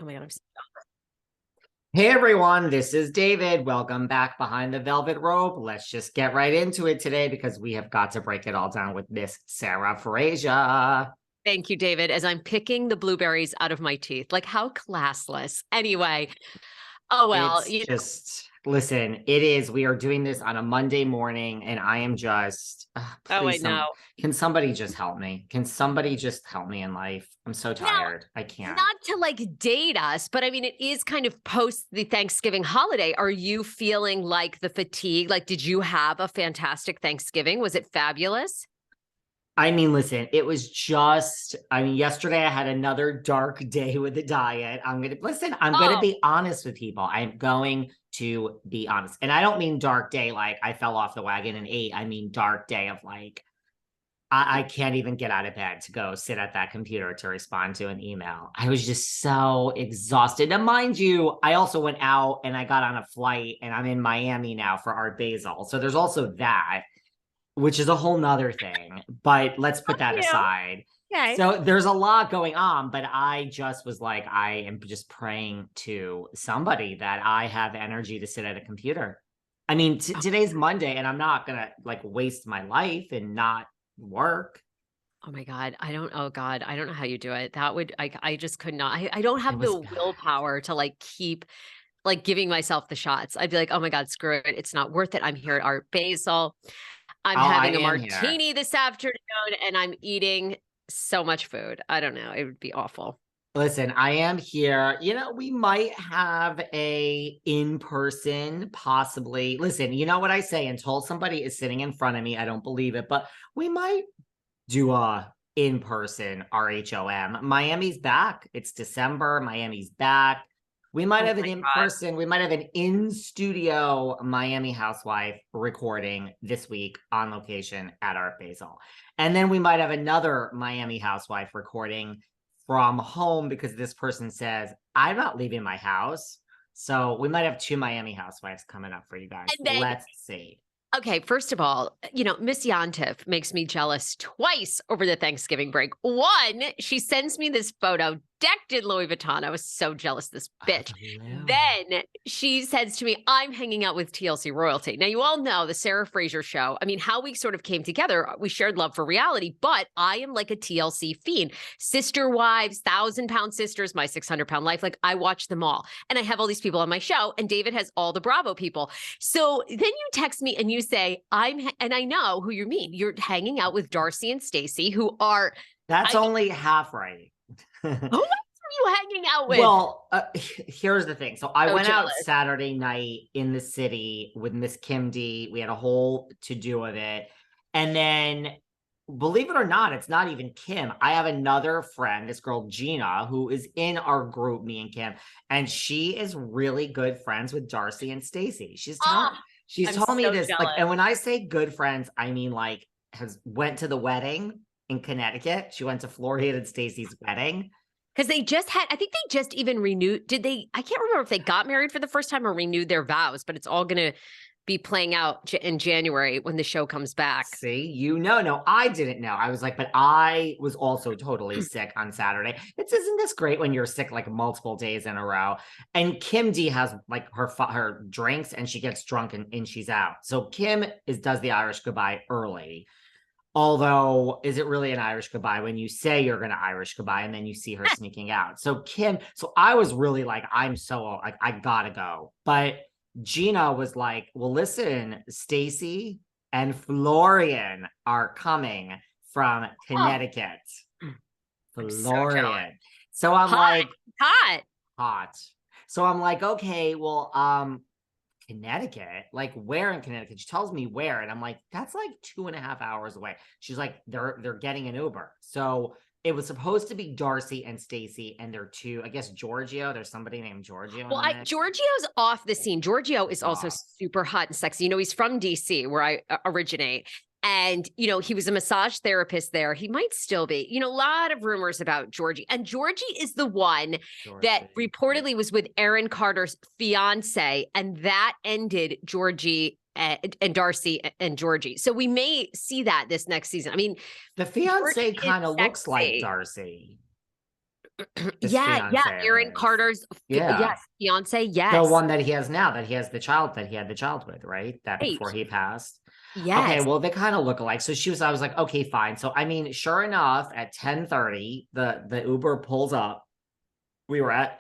Oh my God, I'm so Hey everyone, this is David. Welcome back behind the velvet rope. Let's just get right into it today because we have got to break it all down with Miss Sarah Fraser. Thank you, David, as I'm picking the blueberries out of my teeth. Like, how classless. Anyway, oh well, It's just, listen, it is. We are doing this on a Monday morning, and I am just, oh, I please, know. can somebody just help me? Can somebody just help me in life? I'm so tired. I can't. Not to like date us, but I mean, it is kind of post the Thanksgiving holiday. Are you feeling like the fatigue? Like, did you have a fantastic Thanksgiving? Was it fabulous? I mean, listen, it was just, yesterday I had another dark day with the diet. I'm going to be honest with people. I'm going to be honest. And I don't mean dark day like I fell off the wagon and ate. I mean dark day of like, I can't even get out of bed to go sit at that computer to respond to an email. I was just so exhausted. And mind you, I also went out and I got on a flight and I'm in Miami now for Art Basel. So there's also that, which is a whole nother thing, but let's put that aside. Okay. So there's a lot going on, but I just was like, I am just praying to somebody that I have energy to sit at a computer. I mean, today's Monday and I'm not going to like waste my life and not work. Oh my God. Oh God, I don't know how you do it. That would, I just could not, I don't have the willpower to like keep like giving myself the shots. I'd be like, oh my God, screw it. It's not worth it. I'm here at Art Basel. I'm having a martini this afternoon and I'm eating so much food. I don't know. It would be awful. Listen, I am here. You know, we might have a in-person, possibly. Listen, you know what I say until somebody is sitting in front of me, I don't believe it, but we might do a in-person RHOM. Miami's back. It's December. Miami's back. We might have an in-person, we might have an in-studio Miami housewife recording this week on location at Art Basel. And then we might have another Miami housewife recording from home because this person says, I'm not leaving my house. So we might have two Miami housewives coming up for you guys. Let's see. Okay, first of all, you know, Miss Yantif makes me jealous twice over the Thanksgiving break. One, she sends me this photo decked in Louis Vuitton. I was so jealous, this bitch. Then she says to me, I'm hanging out with TLC royalty. Now, you all know the Sarah Fraser show. I mean, how we sort of came together, we shared love for reality, but I am like a TLC fiend. Sister Wives, 1,000-pound sisters, My 600-Pound Life. Like, I watch them all. And I have all these people on my show, and David has all the Bravo people. So then you text me and you say, and I know who you mean. You're hanging out with Darcy and Stacey, who are... That's only half right. Who else are you hanging out with? Well, here's the thing. So I went out Saturday night in the city with Miss Kim D. We had a whole to-do of it. And then, believe it or not, it's not even Kim. I have another friend, this girl Gina, who is in our group, me and Kim. And she is really good friends with Darcy and Stacey. She's telling me this. Like, and when I say good friends, I mean like went to the wedding in Connecticut. She went to Florian and Stacey's wedding. Because they just had, I think they just even renewed, I can't remember if they got married for the first time or renewed their vows, but it's all going to be playing out in January when the show comes back. See, no, I didn't know. I was like, but I was also totally sick on Saturday. Isn't this great when you're sick like multiple days in a row? And Kim D has like her drinks and she gets drunk and she's out. So Kim does the Irish goodbye early. Although, is it really an Irish goodbye when you say you're going to Irish goodbye and then you see her sneaking out? So I was really like, I gotta go. But Gina was like, well, listen, Stacey and Florian are coming from Connecticut. Florian. So I'm like, hot. So I'm like, okay, well, Connecticut, like where in Connecticut? She tells me where, and I'm like, that's like 2.5 hours away. She's like, they're getting an Uber. So it was supposed to be Darcy and Stacey, and they're two, I guess Giorgio. There's somebody named Giorgio. Well, Giorgio's off the scene. Giorgio is also super hot and sexy. You know, he's from DC, where I originate. And, you know, he was a massage therapist there. He might still be, you know, a lot of rumors about Georgie. And Georgie is the one that reportedly was with Aaron Carter's fiance. And that ended Georgie and Darcy and Georgie. So we may see that this next season. I mean, the fiance kind of looks like Darcy. His fiance Aaron is. Carter's Yeah. fiance, yes. The one that he has now, that he has the child that he had the child with, right? That Right. before he passed. Okay, Yes. well, they kind of look alike. So I was like, okay, fine. So I mean, sure enough, at 10:30, the Uber pulls up. We were at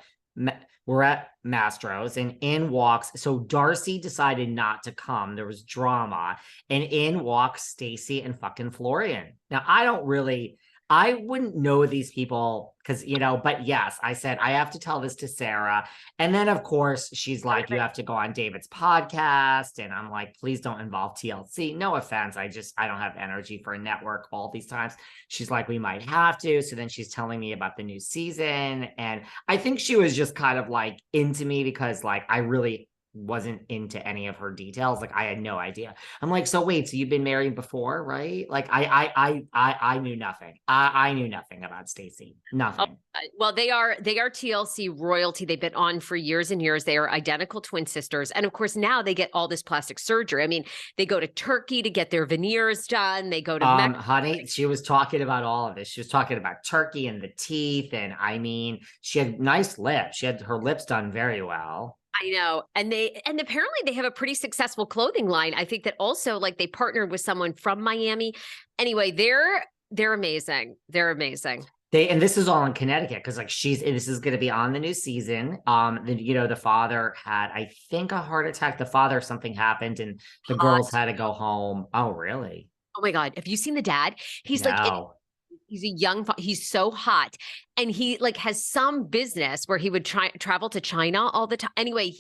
Mastro's, and in walks. So Darcy decided not to come. There was drama, and in walks Stacey and fucking Florian. Now I wouldn't know these people because, but yes, I said I have to tell this to Sarah. And then of course she's like, you have to go on David's podcast. And I'm like, please don't involve TLC. No offense. I don't have energy for a network all these times. She's like, we might have to. So then she's telling me about the new season. And I think she was just kind of like into me because like I really wasn't into any of her details. Like I had no idea. I'm like, so wait, so you've been married before, right? Like I knew nothing. I knew nothing about Stacey. Nothing. Well, they are TLC royalty. They've been on for years and years. They are identical twin sisters. And of course, now they get all this plastic surgery. I mean, they go to Turkey to get their veneers done. They go to Mexico. Honey, she was talking about all of this. She was talking about Turkey and the teeth. And I mean, she had nice lips. She had her lips done very well. I know. And apparently they have a pretty successful clothing line. I think that also like they partnered with someone from Miami. Anyway, they're amazing. They're amazing. And this is all in Connecticut because like this is going to be on the new season. The father had, I think, a heart attack. The father, something happened and the girls had to go home. Oh, really? Oh my God. Have you seen the dad? He's he's a young, he's so hot. And he like has some business where he would travel to China all the time. Anyway,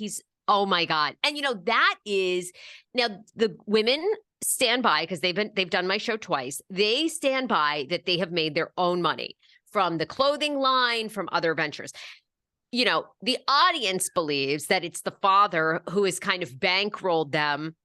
oh my God. And that is now the women stand by because they've done my show twice. They stand by that they have made their own money from the clothing line, from other ventures. The audience believes that it's the father who has kind of bankrolled them.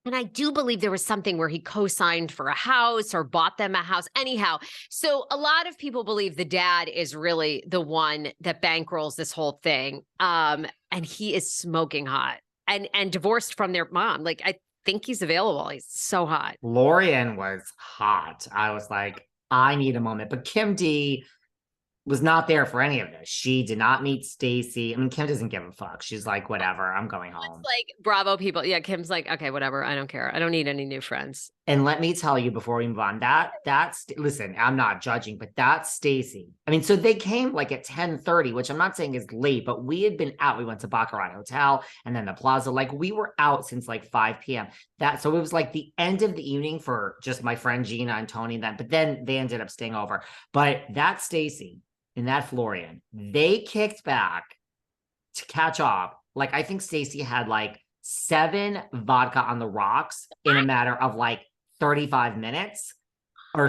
And I do believe there was something where he co-signed for a house or bought them a house. Anyhow, so a lot of people believe the dad is really the one that bankrolls this whole thing. And he is smoking hot and divorced from their mom. Like, I think he's available. He's so hot. Florian was hot. I was like, I need a moment. But Kim D was not there for any of this. She did not meet Stacey. I mean, Kim doesn't give a fuck. She's like, whatever, I'm going home. It's like Bravo people. Yeah, Kim's like, okay, whatever. I don't care. I don't need any new friends. And let me tell you before we move on, listen, I'm not judging, but that's Stacey. I mean, so they came like at 10:30, which I'm not saying is late, but we had been out. We went to Baccarat Hotel and then the Plaza. Like we were out since like 5 p.m. So it was like the end of the evening for just my friend Gina and Tony and that, but then they ended up staying over. But that's Stacey and that Florian, they kicked back to catch up. Like I think Stacey had like 7 vodka on the rocks in a matter of like 35 minutes or